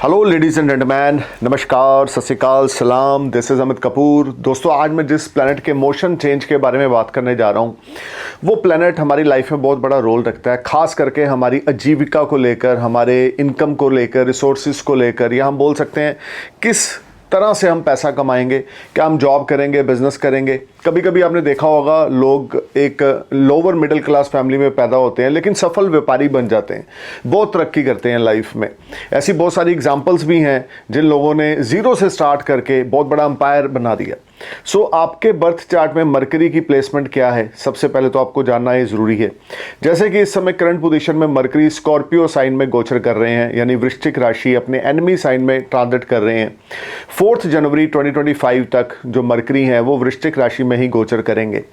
Hello ladies and gentleman, नमस्कार, सत श्री अकाल, सलाम। This is Amit Kapoor. दोस्तों, आज मैं जिस प्लैनेट के मोशन चेंज के बारे में बात करने जा रहा हूँ, वो प्लैनेट हमारी लाइफ में बहुत बड़ा रोल रखता है, खास करके हमारी आजीविका को लेकर, हमारे इनकम को लेकर, रिसोर्सेज को लेकर, या हम बोल सकते हैं किस तरह से हम पैसा कमाएंगे। क्या हम जॉब करेंगे, बिजनेस करेंगे। कभी कभी आपने देखा होगा, लोग एक लोअर मिडिल क्लास फैमिली में पैदा होते हैं लेकिन सफल व्यापारी बन जाते हैं, बहुत तरक्की करते हैं लाइफ में। ऐसी बहुत सारी एग्जांपल्स भी हैं जिन लोगों ने ज़ीरो से स्टार्ट करके बहुत बड़ा एम्पायर बना दिया। सो आपके बर्थ चार्ट में मरकरी की प्लेसमेंट क्या है, सबसे पहले तो आपको जानना ये ज़रूरी है। जैसे कि इस समय करंट पोजीशन में मरकरी स्कॉर्पियो साइन में गोचर कर रहे हैं, यानी वृश्चिक राशि अपने एनिमी साइन में ट्रांजिट कर रहे हैं। 4 जनवरी 2025 तक जो मरकरी हैं वो वृश्चिक राशि में ही गोचर करेंगे।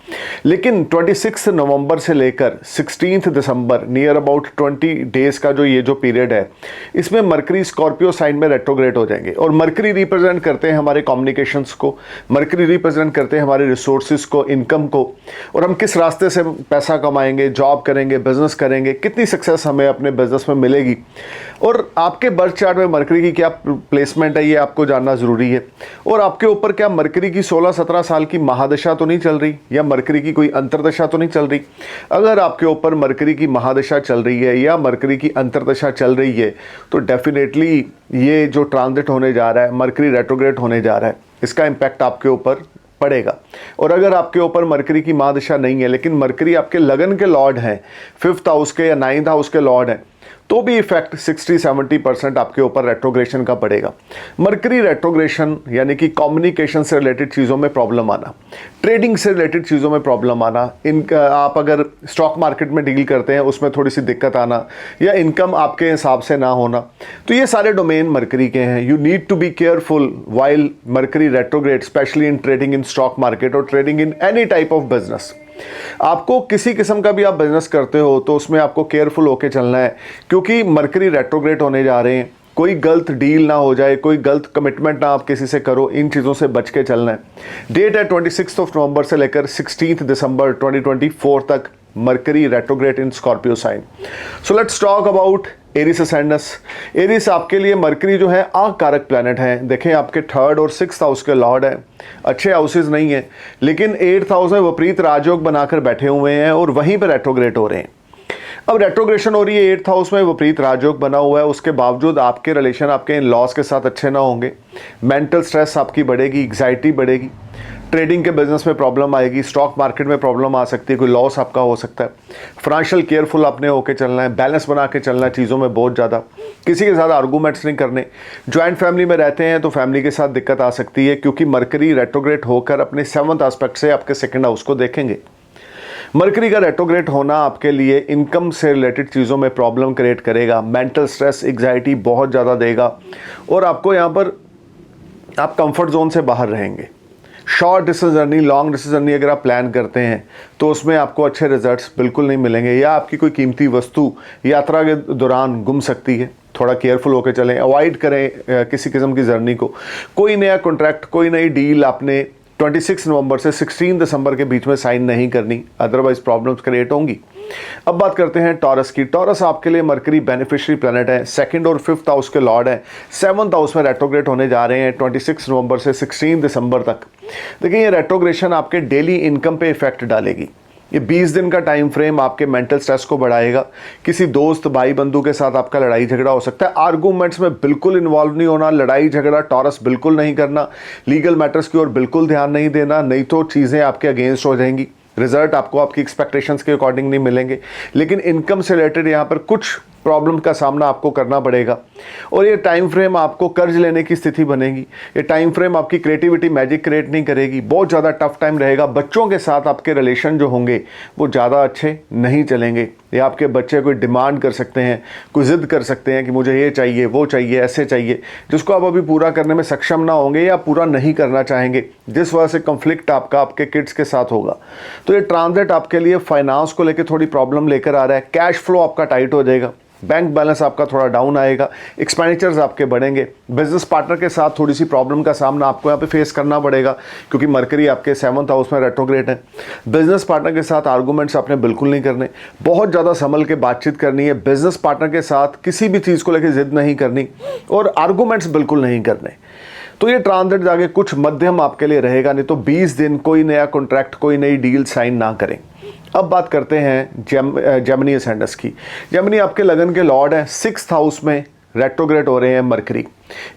लेकिन 26 नवंबर से लेकर 16 दिसंबर, नियर अबाउट 20 डेज का जो ये जो पीरियड है, इसमें मरकरी स्कॉर्पियो साइन में रेट्रोग्रेड हो जाएंगे। और मरकरी रिप्रेजेंट करते हैं हमारे कम्युनिकेशंस को, मरकरी रिप्रेजेंट करते हैं हमारे रिसोर्सेज को, इनकम को, और हम किस रास्ते से पैसा कमाएंगे, जॉब करेंगे, बिजनेस करेंगे, कितनी सक्सेस हमें अपने बिजनेस में मिलेगी। और आपके बर्थ चार्ट में मरकरी की क्या प्लेसमेंट है, ये आपको जानना ज़रूरी है। और आपके ऊपर क्या मरकरी की 16-17 साल की महादशा तो नहीं चल रही, या मरकरी की कोई अंतरदशा तो नहीं चल रही। अगर आपके ऊपर मरकरी की महादशा चल रही है या मरकरी की अंतरदशा चल रही है, तो डेफिनेटली ये जो ट्रांजिट होने जा रहा है, मरकरी रेट्रोग्रेड होने जा रहा है, इसका इम्पैक्ट आपके ऊपर पड़ेगा। और अगर आपके ऊपर मरकरी की महादशा नहीं है लेकिन मरकरी आपके लगन के लॉर्ड हैं, 5th हाउस के या 9th हाउस के लॉर्ड हैं, तो भी इफेक्ट 60-70% आपके ऊपर रेट्रोग्रेशन का पड़ेगा। मरकरी रेट्रोग्रेशन यानी कि कम्युनिकेशन से रिलेटेड चीज़ों में प्रॉब्लम आना, ट्रेडिंग से रिलेटेड चीज़ों में प्रॉब्लम आना, आप अगर स्टॉक मार्केट में डील करते हैं उसमें थोड़ी सी दिक्कत आना, या इनकम आपके हिसाब से ना होना, तो ये सारे डोमेन मरकरी के हैं। You need to be careful while Mercury retrograde, specially in trading in stock market और trading in any type of business. आपको किसी किस्म का भी आप बिजनेस करते हो तो उसमें आपको केयरफुल होकर चलना है, क्योंकि मरकरी रेट्रोग्रेड होने जा रहे हैं। कोई गलत डील ना हो जाए, कोई गलत कमिटमेंट ना आप किसी से करो, इन चीज़ों से बच के चलना है। डेट है 26 नवंबर से लेकर 16 दिसंबर 2024 तक, Mercury retrograde in Scorpio sign. So let's talk about Aries ascendance. Aries आपके लिए मरकरी जो है आग कारक प्लैनेट है। देखें, आपके 3rd और 6th हाउस के लॉर्ड हैं, अच्छे हाउसेज नहीं है, लेकिन 8th हाउस में विपरीत राजयोग बनाकर बैठे हुए हैं और वहीं पर रेट्रोग्रेड हो रहे हैं। अब रेट्रोग्रेशन हो रही है, 8th हाउस में विपरीत राजयोग बना हुआ है, उसके बावजूद आपके रिलेशन आपके इन लॉस के साथ अच्छे ना होंगे। मेंटल स्ट्रेस आपकी बढ़ेगी, एग्जाइटी बढ़ेगी, ट्रेडिंग के बिजनेस में प्रॉब्लम आएगी, स्टॉक मार्केट में प्रॉब्लम आ सकती है, कोई लॉस आपका हो सकता है। फाइनेंशियल केयरफुल आपने होकर चलना है, बैलेंस बना के चलना है चीज़ों में बहुत ज़्यादा, किसी के साथ आर्गूमेंट्स नहीं करने। जॉइंट फैमिली में रहते हैं तो फैमिली के साथ दिक्कत आ सकती है, क्योंकि मरकरी रेट्रोग्रेड होकर अपने 7th एस्पेक्ट से आपके 2nd हाउस को देखेंगे। मरकरी का रेट्रोग्रेड होना आपके लिए इनकम से रिलेटेड चीज़ों में प्रॉब्लम क्रिएट करेगा, मेंटल स्ट्रेस, एग्जाइटी बहुत ज़्यादा देगा, और आपको यहाँ पर आप कंफर्ट जोन से बाहर रहेंगे। Short distance journey, long distance journey अगर आप प्लान करते हैं तो उसमें आपको अच्छे रिजल्ट्स बिल्कुल नहीं मिलेंगे, या आपकी कोई कीमती वस्तु यात्रा के दौरान गुम सकती है। थोड़ा केयरफुल होकर चलें, अवॉइड करें किसी किस्म की जर्नी को। कोई नया कॉन्ट्रैक्ट, कोई नई डील आपने 26 नवंबर से 16 दिसंबर के बीच में साइन नहीं करनी, अदरवाइज प्रॉब्लम्स क्रिएट होंगी। अब बात करते हैं टॉरस की। टॉरस आपके लिए मरकरी बेनिफिशियरी प्लैनेट है, 2nd और 5th हाउस के लॉर्ड है, 7th हाउस में रेट्रोग्रेड होने जा रहे हैं 26 नवंबर से 16 दिसंबर तक। देखिए, ये रेट्रोग्रेशन आपके डेली इनकम पे इफेक्ट डालेगी। ये 20 दिन का टाइम फ्रेम आपके मेंटल स्ट्रेस को बढ़ाएगा। किसी दोस्त, भाई बंधु के साथ आपका लड़ाई झगड़ा हो सकता है। आर्गूमेंट्स में बिल्कुल इन्वॉल्व नहीं होना, लड़ाई झगड़ा टॉरस बिल्कुल नहीं करना, लीगल मैटर्स की ओर बिल्कुल ध्यान नहीं देना, नहीं तो चीज़ें आपके अगेंस्ट हो जाएंगी, रिजल्ट आपको आपकी एक्सपेक्टेशंस के अकॉर्डिंग नहीं मिलेंगे। लेकिन इनकम से रिलेटेड यहाँ पर कुछ प्रॉब्लम का सामना आपको करना पड़ेगा, और ये टाइम फ्रेम आपको कर्ज लेने की स्थिति बनेगी। ये टाइम फ्रेम आपकी क्रिएटिविटी, मैजिक क्रिएट नहीं करेगी, बहुत ज़्यादा टफ टाइम रहेगा। बच्चों के साथ आपके रिलेशन जो होंगे वो ज़्यादा अच्छे नहीं चलेंगे, या आपके बच्चे कोई डिमांड कर सकते हैं, कोई ज़िद कर सकते हैं कि मुझे ये चाहिए, वो चाहिए, ऐसे चाहिए, जिसको आप अभी पूरा करने में सक्षम ना होंगे या पूरा नहीं करना चाहेंगे, जिस वजह से कन्फ्लिक्ट आपका आपके किड्स के साथ होगा। तो ये ट्रांजिट आपके लिए फाइनेंस को लेकर थोड़ी प्रॉब्लम लेकर आ रहा है। कैश फ्लो आपका टाइट हो जाएगा, बैंक बैलेंस आपका थोड़ा डाउन आएगा, एक्सपेंडिचर्स आपके बढ़ेंगे, बिजनेस पार्टनर के साथ थोड़ी सी प्रॉब्लम का सामना आपको यहाँ पे फेस करना पड़ेगा क्योंकि मरकरी आपके 7th हाउस में रेट्रोग्रेड है। बिजनेस पार्टनर के साथ आर्गूमेंट्स आपने बिल्कुल नहीं करने, बहुत ज़्यादा संभल के बातचीत करनी है, बिजनेस पार्टनर के साथ किसी भी चीज़ को लेकर जिद नहीं करनी और आर्गूमेंट्स बिल्कुल नहीं करने। तो ये ट्रांजिट जाके कुछ मध्यम आपके लिए रहेगा, नहीं तो 20 दिन कोई नया कॉन्ट्रैक्ट, कोई नई डील साइन ना करें। अब बात करते हैं जेमिनी असेंडेंस की। जेमिनी आपके लगन के लॉर्ड हैं, 6th हाउस में रेट्रोग्रेड हो रहे हैं मरकरी।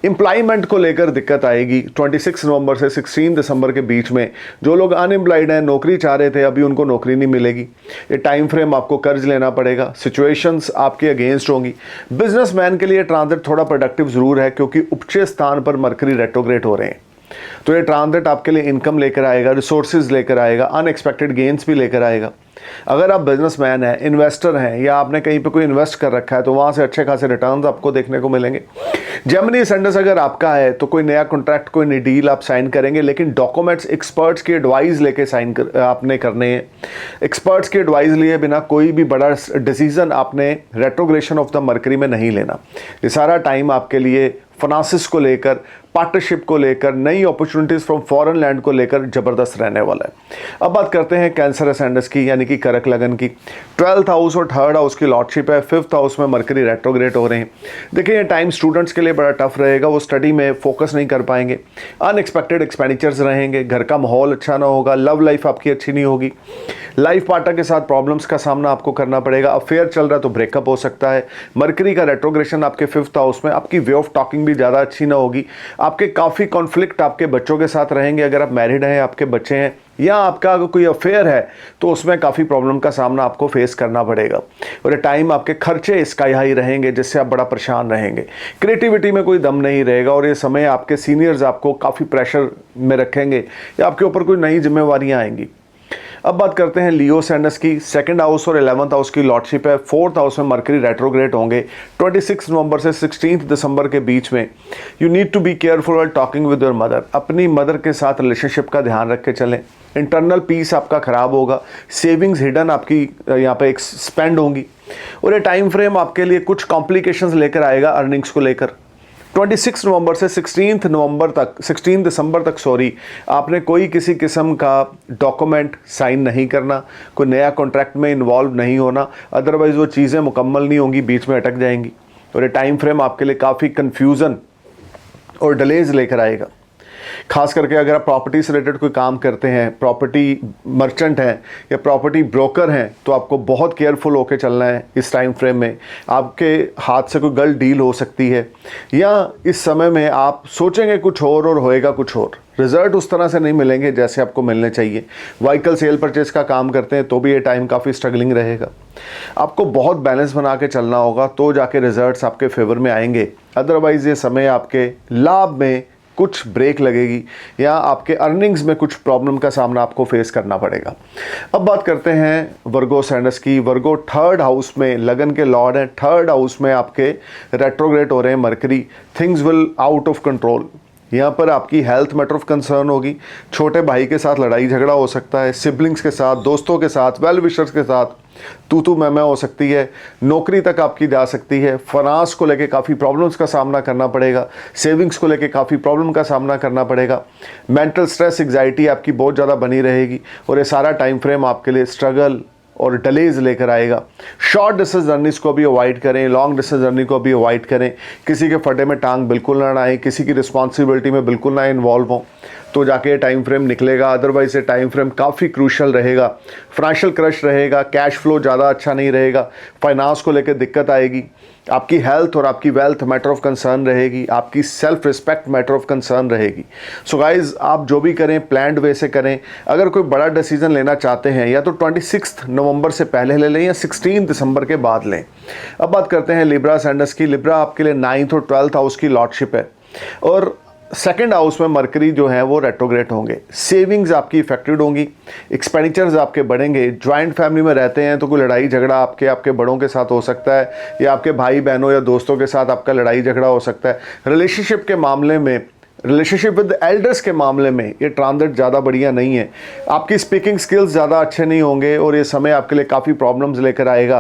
एम्प्लॉयमेंट को लेकर दिक्कत आएगी 26 नवंबर से 16 दिसंबर के बीच में। जो लोग अनएम्प्लॉयड हैं, नौकरी चाह रहे थे, अभी उनको नौकरी नहीं मिलेगी। ये टाइम फ्रेम आपको कर्ज लेना पड़ेगा, सिचुएशंस आपके अगेंस्ट होंगी। बिजनेसमैन के लिए ट्रांजिट थोड़ा प्रोडक्टिव ज़रूर है क्योंकि उपचे स्थान पर मरकरी रेट्रोग्रेड हो रहे हैं। तो ये ट्रांजिट आपके लिए इनकम लेकर आएगा, रिसोर्सेज लेकर आएगा, अनएक्सपेक्टेड गेंस भी लेकर आएगा। अगर आप बिजनेसमैन हैं, इन्वेस्टर हैं या आपने कहीं पे कोई इन्वेस्ट कर रखा है तो वहाँ से अच्छे खासे रिटर्न्स आपको देखने को मिलेंगे। जेमिनी असेंडेंस अगर आपका है तो कोई नया कॉन्ट्रैक्ट, कोई नई डील आप साइन करेंगे, लेकिन डॉक्यूमेंट्स एक्सपर्ट्स की एडवाइस लेके आपने करने हैं। एक्सपर्ट्स की एडवाइस लिए बिना कोई भी बड़ा डिसीजन आपने रेट्रोग्रेशन ऑफ द मरकरी में नहीं लेना। ये सारा टाइम आपके लिए फाइनेंसिस को लेकर, पार्टनरशिप को लेकर, नई अपॉर्चुनिटीज़ फ्रॉम फॉरेन लैंड को लेकर ज़बरदस्त रहने वाला है। अब बात करते हैं कैंसर असेंडेंस की, यानी कि करक लगन की। 12th हाउस और 3rd हाउस की लॉर्डशिप है, 5th हाउस में मरकरी रेट्रोग्रेड हो रहे हैं। देखिए ये टाइम स्टूडेंट्स के लिए बड़ा टफ रहेगा, वो स्टडी में फोकस नहीं कर पाएंगे, अनएक्सपेक्टेड एक्सपेंडिचर्स रहेंगे, घर का माहौल अच्छा ना होगा, लव लाइफ आपकी अच्छी नहीं होगी, लाइफ पार्टनर के साथ प्रॉब्लम्स का सामना आपको करना पड़ेगा, अफेयर चल रहा है तो ब्रेकअप हो सकता है। मरकरी का रेट्रोग्रेशन आपके 5th हाउस में, आपकी वे ऑफ टॉकिंग भी ज़्यादा अच्छी ना होगी, आपके काफ़ी कॉन्फ्लिक्ट आपके बच्चों के साथ रहेंगे। अगर आप मैरिड हैं, आपके बच्चे हैं या आपका अगर कोई अफेयर है तो उसमें काफ़ी प्रॉब्लम का सामना आपको फेस करना पड़ेगा। और ये टाइम आपके खर्चे स्काई हाई रहेंगे जिससे आप बड़ा परेशान रहेंगे, क्रिएटिविटी में कोई दम नहीं रहेगा और ये समय आपके सीनियर्स आपको काफ़ी प्रेशर में रखेंगे या आपके ऊपर कोई नई जिम्मेवारियाँ आएंगी। अब बात करते हैं लियो असेंडेंस की। 2nd हाउस और 11th हाउस की लॉर्डशिप है, 4th हाउस में मरकरी रेट्रोग्रेड होंगे 26 नवंबर से 16 दिसंबर के बीच में। You need to be careful while talking with your mother. अपनी मदर के साथ रिलेशनशिप का ध्यान रख के चलें। इंटरनल पीस आपका ख़राब होगा, सेविंग्स हिडन आपकी यहाँ पे एक्सपेंड होंगी और ये टाइम फ्रेम आपके लिए कुछ कॉम्प्लिकेशंस लेकर आएगा अर्निंग्स को लेकर। 26 नवंबर से 16 दिसंबर तक आपने कोई किसी किस्म का डॉक्यूमेंट साइन नहीं करना, कोई नया कॉन्ट्रैक्ट में इन्वॉल्व नहीं होना, अदरवाइज़ वो चीज़ें मुकम्मल नहीं होंगी, बीच में अटक जाएंगी और ये टाइम फ्रेम आपके लिए काफ़ी कन्फ्यूज़न और डिलेज लेकर आएगा। खास करके अगर आप प्रॉपर्टी से रिलेटेड कोई काम करते हैं, प्रॉपर्टी मर्चेंट हैं या प्रॉपर्टी ब्रोकर हैं, तो आपको बहुत केयरफुल होकर चलना है। इस टाइम फ्रेम में आपके हाथ से कोई गलत डील हो सकती है या इस समय में आप सोचेंगे कुछ और होएगा कुछ और, रिजल्ट उस तरह से नहीं मिलेंगे जैसे आपको मिलने चाहिए। व्हीकल सेल परचेज का काम करते हैं तो भी ये टाइम काफ़ी स्ट्रगलिंग रहेगा। आपको बहुत बैलेंस बना के चलना होगा तो जाके रिजल्ट्स आपके फेवर में आएंगे, अदरवाइज़ ये समय आपके लाभ में कुछ ब्रेक लगेगी या आपके अर्निंग्स में कुछ प्रॉब्लम का सामना आपको फेस करना पड़ेगा। अब बात करते हैं वर्गो असेंडेंस की। वर्गो 3rd हाउस में लगन के लॉर्ड हैं, 3rd हाउस में आपके रेट्रोग्रेड हो रहे हैं mercury. Things will out of control. यहाँ पर आपकी हेल्थ मैटर ऑफ कंसर्न होगी, छोटे भाई के साथ लड़ाई झगड़ा हो सकता है, सिबलिंग्स के साथ, दोस्तों के साथ, वेल विशर्स के साथ तू मैं हो सकती है, नौकरी तक आपकी जा सकती है, फाइनेंस को लेके काफ़ी प्रॉब्लम्स का सामना करना पड़ेगा, सेविंग्स को लेके काफ़ी प्रॉब्लम का सामना करना पड़ेगा, मेंटल स्ट्रेस एग्जाइटी आपकी बहुत ज़्यादा बनी रहेगी और ये सारा टाइम फ्रेम आपके लिए स्ट्रगल और डिलेज लेकर आएगा। शॉर्ट डिस्टेंस जर्नीज को भी अवॉइड करें, लॉन्ग डिस्टेंस जर्नी को भी अवॉइड करें, किसी के फटे में टांग बिल्कुल ना आए, किसी की रिस्पॉन्सिबिलिटी में बिल्कुल ना इन्वॉल्व हों तो जाके ये टाइम फ्रेम निकलेगा। अदरवाइज ये टाइम फ्रेम काफ़ी क्रूशल रहेगा, फाइनेंशियल क्रश रहेगा, कैश फ्लो ज़्यादा अच्छा नहीं रहेगा, फाइनेंस को लेकर दिक्कत आएगी, आपकी हेल्थ और आपकी वेल्थ मैटर ऑफ कंसर्न रहेगी, आपकी self respect matter of concern रहेगी। सो गाइज आप जो भी करें प्लान्ड वे से करें। अगर कोई बड़ा डिसीजन लेना चाहते हैं या तो 26 नवंबर से पहले ले लें या 16 दिसंबर के बाद लें। अब बात करते हैं लिब्रा असेंडेंस की। लिब्रा आपके लिए 9th और 12th हाउस की लॉर्डशिप है और 2nd हाउस में मरकरी जो है वो रेट्रोग्रेड होंगे। सेविंग्स आपकी इफेक्टेड होंगी, एक्सपेंडिचर्स आपके बढ़ेंगे। जॉइंट फैमिली में रहते हैं तो कोई लड़ाई झगड़ा आपके बड़ों के साथ हो सकता है या आपके भाई बहनों या दोस्तों के साथ आपका लड़ाई झगड़ा हो सकता है। रिलेशनशिप के मामले में रिलेशनशिप विद एल्डर्स के मामले में ये ट्रांजिट ज़्यादा बढ़िया नहीं है। आपकी स्पीकिंग स्किल्स ज़्यादा अच्छे नहीं होंगे और ये समय आपके लिए काफ़ी प्रॉब्लम्स लेकर आएगा।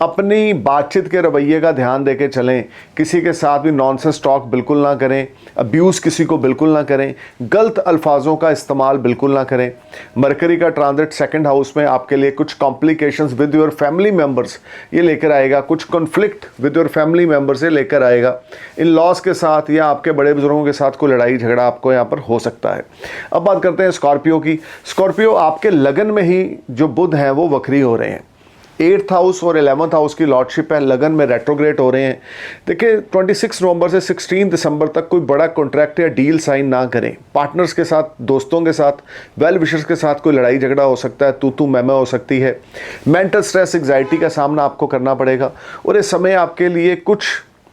अपनी बातचीत के रवैये का ध्यान देके चलें, किसी के साथ भी नॉनसेंस टॉक बिल्कुल ना करें, अब्यूज़ किसी को बिल्कुल ना करें, गलत अल्फाजों का इस्तेमाल बिल्कुल ना करें। मरकरी का ट्रांजिट सेकंड हाउस में आपके लिए कुछ complications with your family members ये लेकर आएगा, कुछ conflict with your family members ये लेकर आएगा। इन लॉस के साथ या आपके बड़े बुजुर्गों के साथ कोई लड़ाई झगड़ा आपको यहाँ पर हो सकता है। अब बात करते हैं स्कॉर्पियो की। स्कॉर्पियो आपके लगन में ही जो बुध हैं वो वक्री हो रहे हैं। 8th हाउस और 11th हाउस की लॉर्डशिप है, लगन में रेट्रोग्रेड हो रहे हैं। देखिए 26 नवंबर से 16 दिसंबर तक कोई बड़ा कॉन्ट्रैक्ट या डील साइन ना करें। पार्टनर्स के साथ, दोस्तों के साथ, वेल विशर्स के साथ कोई लड़ाई झगड़ा हो सकता है, तू मैं हो सकती है। मेंटल स्ट्रेस, एग्जाइटी का सामना आपको करना पड़ेगा और इस समय आपके लिए कुछ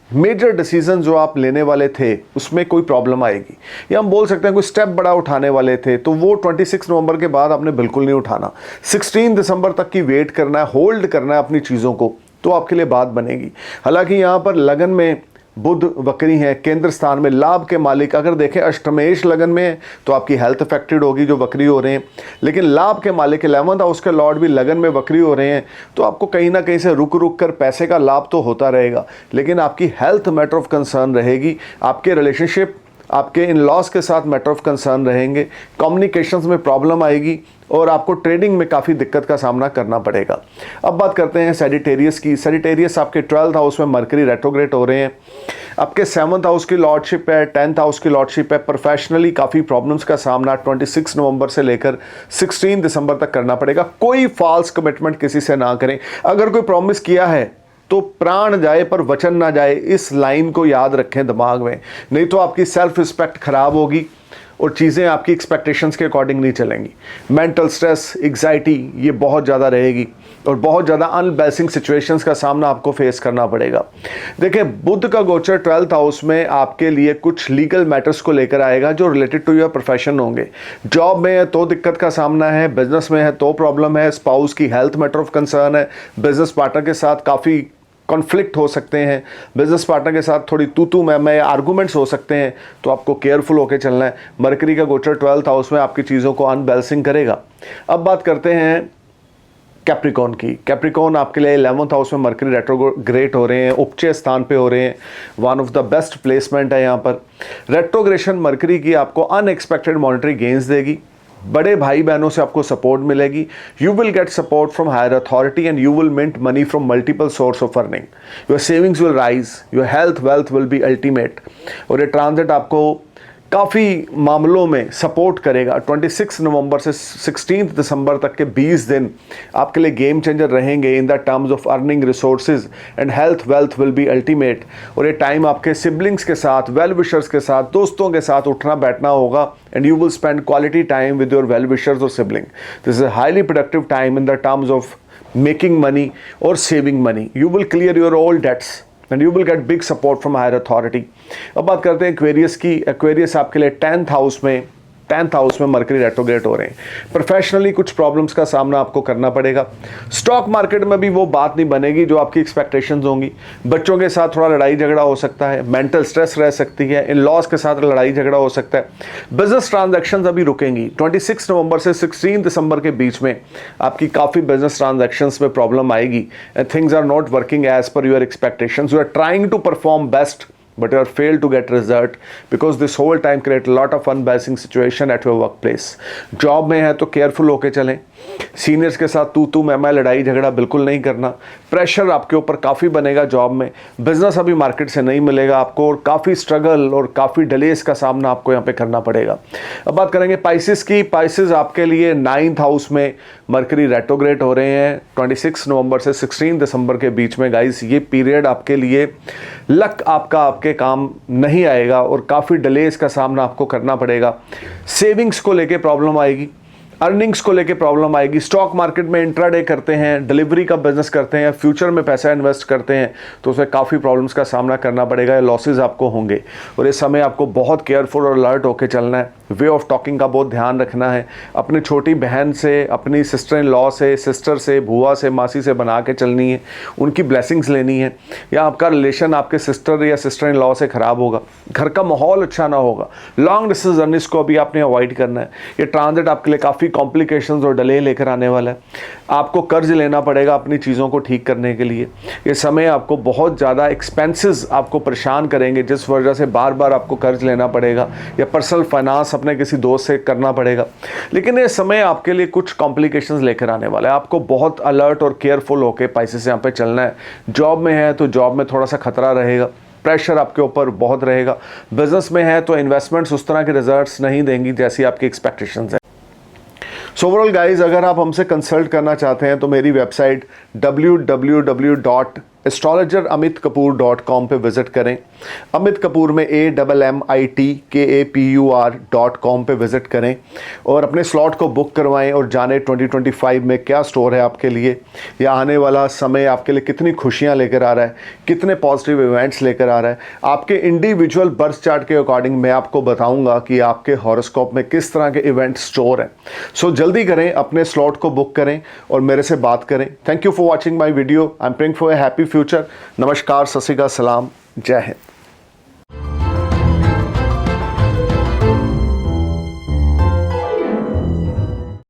मेजर डिसीजन जो आप लेने वाले थे उसमें कोई प्रॉब्लम आएगी, या हम बोल सकते हैं कोई स्टेप बड़ा उठाने वाले थे तो वो 26 नवंबर के बाद आपने बिल्कुल नहीं उठाना। 16 दिसंबर तक की वेट करना है, होल्ड करना है अपनी चीज़ों को, तो आपके लिए बात बनेगी। हालांकि यहाँ पर लगन में बुध वक्री है, केंद्र स्थान में लाभ के मालिक अगर देखें अष्टमेश लगन में है तो आपकी हेल्थ अफेक्टेड होगी जो वक्री हो रहे हैं, लेकिन लाभ के मालिक 11th हाउस के लॉर्ड भी लगन में वक्री हो रहे हैं तो आपको कहीं ना कहीं से रुक कर पैसे का लाभ तो होता रहेगा, लेकिन आपकी हेल्थ मैटर ऑफ कंसर्न रहेगी। आपके रिलेशनशिप आपके इन लॉस के साथ मैटर ऑफ कंसर्न रहेंगे, कम्युनिकेशंस में प्रॉब्लम आएगी और आपको ट्रेडिंग में काफ़ी दिक्कत का सामना करना पड़ेगा। अब बात करते हैं सैजिटेरियस की। सैजिटेरियस आपके 12th हाउस में मरकरी रेट्रोग्रेड हो रहे हैं, आपके 7th हाउस की लॉर्डशिप है, 10th हाउस की लॉर्डशिप है। प्रोफेशनली काफ़ी प्रॉब्लम्स का सामना 26 नवंबर से लेकर 16 दिसंबर तक करना पड़ेगा। कोई फॉल्स कमिटमेंट किसी से ना करें। अगर कोई प्रॉमिस किया है तो प्राण जाए पर वचन ना जाए, इस लाइन को याद रखें दिमाग में, नहीं तो आपकी सेल्फ रिस्पेक्ट खराब होगी और चीज़ें आपकी एक्सपेक्टेशंस के अकॉर्डिंग नहीं चलेंगी। मेंटल स्ट्रेस, एग्जाइटी ये बहुत ज़्यादा रहेगी और बहुत ज़्यादा अनबैलेंसिंग सिचुएशंस का सामना आपको फेस करना पड़ेगा। देखिए बुध का गोचर 12th हाउस में आपके लिए कुछ लीगल मैटर्स को लेकर आएगा जो रिलेटेड टू योर प्रोफेशन होंगे। जॉब में है तो दिक्कत का सामना है, बिजनेस में है तो प्रॉब्लम है, स्पाउस की हेल्थ मैटर ऑफ कंसर्न है, बिजनेस पार्टनर के साथ काफ़ी कॉन्फ्लिक्ट हो सकते हैं, बिजनेस पार्टनर के साथ थोड़ी तू मैं आर्गूमेंट्स हो सकते हैं, तो आपको केयरफुल होकर चलना है। मरकरी का गोचर 12th हाउस में आपकी चीज़ों को अनबैलेंसिंग करेगा। अब बात करते हैं कैप्रिकॉर्न की। कैप्रिकॉर्न आपके लिए 11th हाउस में मरकरी रेट्रोग्रेड हो रहे हैं, उपचय स्थान पे हो रहे हैं, one of the best placement है यहाँ पर। रेट्रोग्रेशन मरकरी की आपको अनएक्सपेक्टेड मॉनेटरी गेन्स देगी, बड़े भाई बहनों से आपको सपोर्ट मिलेगी। You will get support from higher authority and you will mint money from multiple source of earning. Your savings will rise, your health wealth will be ultimate. और ये transit आपको काफ़ी मामलों में सपोर्ट करेगा। 26 नवंबर से 16 दिसंबर तक के 20 दिन आपके लिए गेम चेंजर रहेंगे इन the terms of earning resources and health wealth will be ultimate. और ये टाइम आपके सिबलिंग्स के साथ, वेल विशर्स के साथ, दोस्तों के साथ उठना बैठना होगा and you will spend quality time with your well wishers और sibling. This is a highly productive time in the terms of making money और saving money. You will clear your all debts and you will get big support from higher authority। अब बात करते हैं Aquarius की। Aquarius आपके लिए 10th house में mercury retrograde हो रहे हैं। प्रोफेशनली कुछ प्रॉब्लम्स का सामना आपको करना पड़ेगा। स्टॉक मार्केट में भी वो बात नहीं बनेगी जो आपकी एक्सपेक्टेशंस होंगी। बच्चों के साथ थोड़ा लड़ाई झगड़ा हो सकता है, मेंटल स्ट्रेस रह सकती है, इन लॉस के साथ लड़ाई झगड़ा हो सकता है। बिजनेस ट्रांजैक्शंस अभी रुकेंगी। 26 नवंबर से 16 दिसंबर के बीच में आपकी काफ़ी बिजनेस ट्रांजैक्शंस में प्रॉब्लम आएगी and things are not working as per your expectations. You are trying to perform best but you are failed to get result because this whole time create a lot of unbalancing situation at your workplace। Job में है तो careful होके चलें, seniors के साथ तू मैं लड़ाई झगड़ा बिल्कुल नहीं करना। प्रेशर आपके ऊपर काफ़ी बनेगा जॉब में। बिजनेस अभी मार्केट से नहीं मिलेगा आपको और काफ़ी स्ट्रगल और काफ़ी डिलेस का सामना आपको यहाँ पे करना पड़ेगा। अब बात करेंगे पाइसिस की। पाइसिस आपके लिए 9th हाउस में मरकरी रेट्रोग्रेड हो रहे हैं 26 नवंबर से 16 दिसंबर के बीच में। गाइस ये पीरियड आपके लिए लक आपके काम नहीं आएगा और काफ़ी डिलेस का सामना आपको करना पड़ेगा। सेविंग्स को लेके प्रॉब्लम आएगी। अर्निंग्स को लेके प्रॉब्लम आएगी। स्टॉक मार्केट में इंट्राडे करते हैं, डिलीवरी का बिजनेस करते हैं, फ्यूचर में पैसा इन्वेस्ट करते हैं तो उसमें काफ़ी प्रॉब्लम्स का सामना करना पड़ेगा या लॉसेज आपको होंगे। और इस समय आपको बहुत केयरफुल और अलर्ट होकर चलना है। वे ऑफ टॉकिंग का बहुत ध्यान रखना है। अपनी छोटी बहन से, अपनी सिस्टर इन लॉ से, सिस्टर से, बुआ से, मासी से बना के चलनी है, उनकी ब्लेसिंग्स लेनी है। या आपका रिलेशन आपके सिस्टर या सिस्टर इन लॉ से ख़राब होगा, घर का माहौल अच्छा ना होगा। लॉन्ग डिस्टेंस जर्नीज को भी आपने अवॉइड करना है। ये ट्रांजिट आपके लिए काफ़ी कॉम्प्लिकेशंस और डिले लेकर आने वाला है। आपको कर्ज लेना पड़ेगा अपनी चीज़ों को ठीक करने के लिए। ये समय आपको बहुत ज़्यादा एक्सपेंसेस आपको परेशान करेंगे, जिस वजह से बार बार आपको कर्ज लेना पड़ेगा या पर्सनल फाइनेंस अपने किसी दोस्त से करना पड़ेगा। लेकिन ये समय आपके लिए कुछ कॉम्प्लिकेशंस लेकर आने वाला है। आपको बहुत अलर्ट और केयरफुल होकर पाइसेस यहाँ पे चलना है। जॉब में है तो जॉब में थोड़ा सा खतरा रहेगा, प्रेशर आपके ऊपर बहुत रहेगा। बिजनेस में है तो इन्वेस्टमेंट्स उस तरह के रिजल्ट्स नहीं देंगी जैसी आपकी एक्सपेक्टेशंस है। सो ओवरऑल गाइज, अगर आप हमसे कंसल्ट करना चाहते हैं तो मेरी वेबसाइट www.astrologeramitkapoor.com पे विजिट करें। अमित कपूर में AMMITKAPUR.com पे विजिट करें और अपने स्लॉट को बुक करवाएं और जाने 2025 में क्या स्टोर है आपके लिए, या आने वाला समय आपके लिए कितनी खुशियां लेकर आ रहा है, कितने पॉजिटिव इवेंट्स लेकर आ रहा है। आपके इंडिविजुअल बर्थ चार्ट के अकॉर्डिंग मैं आपको बताऊंगा कि आपके हॉरोस्कोप में किस तरह के इवेंट स्टोर हैं। सो जल्दी करें, अपने स्लॉट को बुक करें और मेरे से बात करें। Thank you for watching my video. I am praying for a happy future. नमस्कार, सत श्री अकाल, सलाम, जय हिंद।